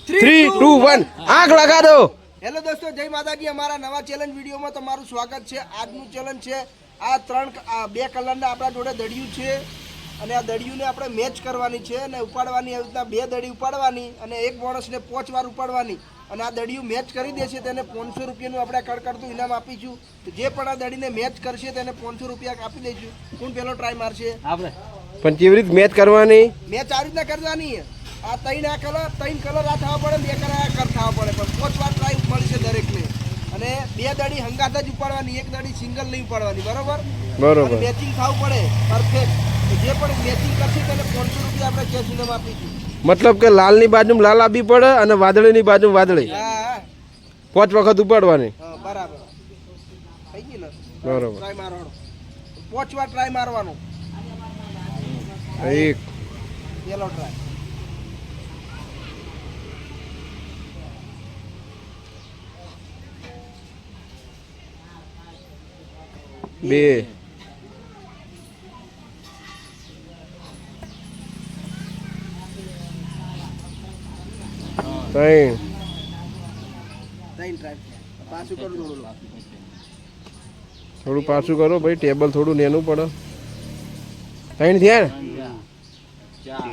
3, 2, 1 आग लगा दो। હેલો દોસ્તો, જય માતાજી. અમારા નવા ચેલેન્જ વિડીયોમાં તમારું સ્વાગત છે. આજનું ચેલેન્જ છે આ બે કલરના આપણા જોડે દડિયું છે અને આ દડિયુંને આપણે મેચ કરવાની છે અને ઉપાડવાની. આવી રીતના બે દડી ઉપાડવાની અને એક માણસને 5 વાર ઉપાડવાની અને આ દડિયું મેચ કરી દેશે તેને 500 રૂપિયાનું આપણે કડકડતું ઇનામ આપીશું. તો જે પણ આ દડીને મેચ કરશે તેને 500 રૂપિયા આપી દઈશું. કોણ પહેલો ટ્રાય મારશે? આપણે પણ કેવી રીત મેચ કરવાની? મેચ આ રીતના કરવાની. આ ત્રણ કલર આ થવા પડે, બે કલર આ કર થવા પડે, પણ 5 વાર ટ્રાય મળશે દરેકને. અને બે દડી હંગાત જ ઉપાડવાની, એક દડી સિંગલ નહીં ઉપાડવાની. બરોબર બરોબર. મેચિંગ થવું પડે પરફેક્ટ. જે પણ મેચિંગ કરશે તેને 500 રૂપિયા આપણે કેશ ઇનામ આપીશું. મતલબ કે લાલની બાજુમાં લાલ આપવી પડે અને વાદળીની બાજુમાં વાદળી. હા 5 વખત ઉપાડવાની. હા બરાબર થઈ ગઈ ને. બરોબર. ટ્રાય મારવાનો, 5 વાર ટ્રાય મારવાનો. એક, પેલો ટ્રાય. બે, ત્રણ, ત્રણ ટ્રાય. પાછું કરું થોડું પાછું કરો ભાઈ, ટેબલ થોડું નેનું પડે. ત્રણ થયા ને? ચાર.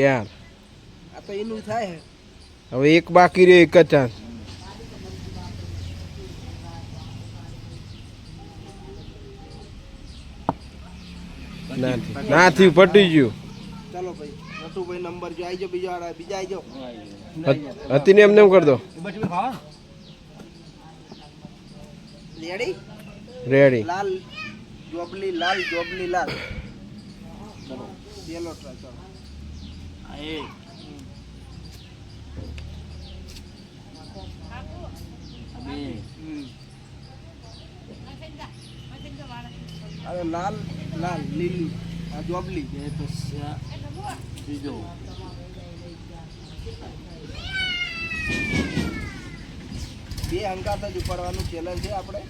યાર આ તો એનું થાય. હવે એક બાકી રહ્યો, એક જ ચાન્સ. નાથી પટી ગયું. ચાલો ભાઈ, નટુભાઈ નંબર જો આવી જાઓ. બીજા આવી જાઓ. હતી ને એમને એમ કરી દો. રેડી? રેડી. લાલ જોબલી લાલ. ચલો પેલો ટ્રાય. ચાલો હવે લાલ લીલી આ જોબલી. બે હંગાત જ ઉપાડવાનું ચેલેન્જ છે આપણે.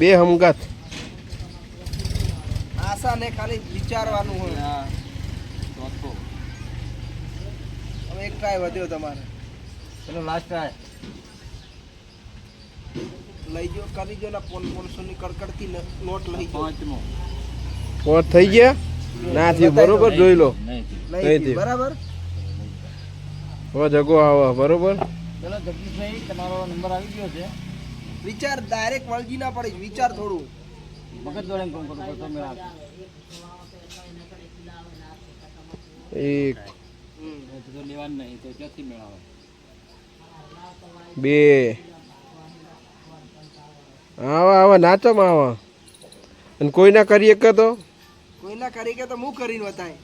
બે હમગાત. આશા ને ખાલી વિચારવાનું હોય. હવે એક ટ્રાય વધ્યો તમારે. ચલો લાસ્ટ ટ્રાય. લઈ જો કરી જો ને 500 ની કડકડતી નોટ લઈ જો. પાંચમો. 5 થઈ ગયા? ના થયું. બરોબર, જોઈ લો. લઈ થયું. ગયું. બરાબર. હવે જગો આવો. બરોબર. ચલો જગદીશભાઈ, તમારો નંબર આવી ગયો છે. વિચાર ડાયરેક્ટ વળગી ના પડી. વિચાર થોડું. મગજ દોડે એમ કામ કરવું પડે તો મેળા. એક, તો લેવાનું નહીં તો ક્યાંથી મેળાવે? બે, આવા નાચો માં આવા. અને કોઈ ના કરી એક તો કોઈના કરી કે તો હું કરીને બતાય.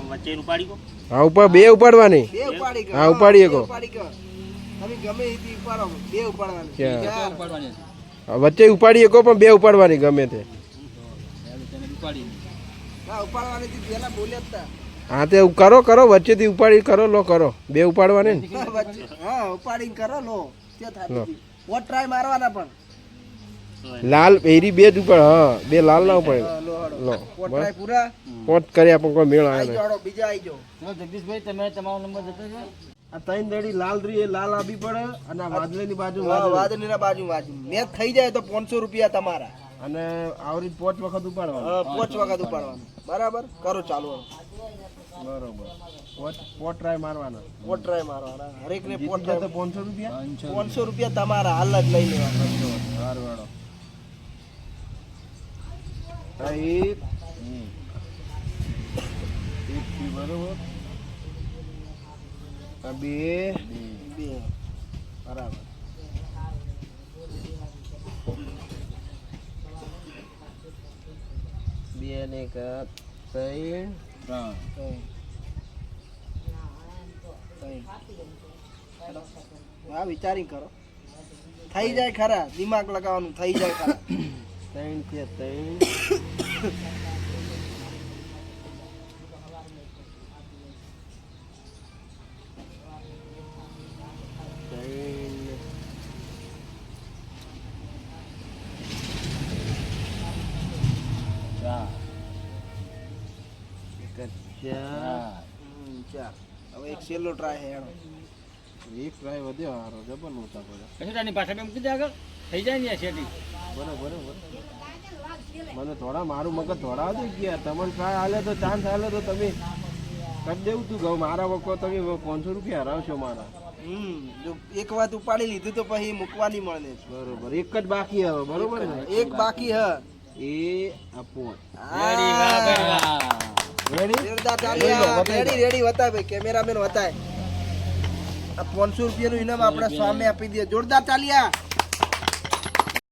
વચ્ચે ઉપાડી ગયો. હા ઉપર બે ઉપાડવાની. બે ઉપાડી ગયો. હા, ઉપાડી શકો. ઉપાડી ગયો. તમે ગમે એથી ઉપાડો. બે ઉપાડવાની. ક્યાં? ચાર. ઉપાડવાની વચ્ચે ઉપાડી શકો પણ બે ઉપાડવાની ગમે તે. ઉપાડી ના ઉપાડવાની થી પેલા બોલ્યા જ તા. હા તે કરો વચ્ચેથી ઉપાડી કરો લો કરો. બે ઉપાડવાની ને. વચ્ચે હા ઉપાડીને કરો લો. તે લો. થાય. પોટ ટ્રાય મારવાના પણ. લાલ એરી બે જ ઉપર. હા બે લાલ ના ઉપાડે. હા, લો હળો. લો પોટ ટ્રાય પૂરા. પોત કર્યા પણ કોઈ મેળ આઈ આવે જાઓ બીજા આઈ જાઓ. ચલો જગદીશભાઈ, તમે તમારો નંબર જતો છે. આ ત્રણ દડી લાલ રહી એ લાલ આપી પડે અને આ વાદળીની બાજુ વાદળીના બાજુ મેચ થઈ જાય તો 500 રૂપિયા તમારા. અને આવરી 5 વખત ઉપાડવાનું. 5 વખત ઉપાડવાનું. બરાબર કરો ચાલુ. બરોબર. પોટ ટ્રાય મારવાના. પોટ ટ્રાય મારવાના. હરેક ને પોટ તો ટ્રાય 500 રૂપિયા. 500 રૂપિયા તમારા હાલ જ લઈ લેવાના. હાર વાળો. આ એક થી બરોબર. આ બે બરાબર. બે ને એક ત્રણ. હા વિચારી કરો. થઈ જાય ખરા. દિમાગ લગાવવાનું. થઈ જાય ખરા. 3 છે 3. ચાર હા ચાર હવે એક છેલ્લો ટ્રાય હે એનો એક ટ્રાય વધ્યો હારો જબર નહોતા પડે કશું તારની પાછા બે મૂકી દે આગળ થઈ જાય ને સેટિંગ બરોબર મને થોડા મારું મગજ થોડા હતું ગયા તમને ટ્રાય હાલે તો ચાન્સ હાલે તો તમે કરી દેવું તું કહું મારા વખત તમે 500 રૂપિયા હરાવશો મારા જો એક વાત ઉપાડી લીધું તો પછી મૂકવાની મળે છે બરોબર એક જ બાકી હવે બરોબર ને એક બાકી હ એ આપો રેડી વાહ ભાઈ વાહ રેડી જોરદાર તાલિયા રેડી રેડી વતાય ભાઈ કેમેરામેન વતાય આ 500 રૂપિયાનું ઇનામ આપણે સામે આપી દઈએ જોરદાર તાલિયા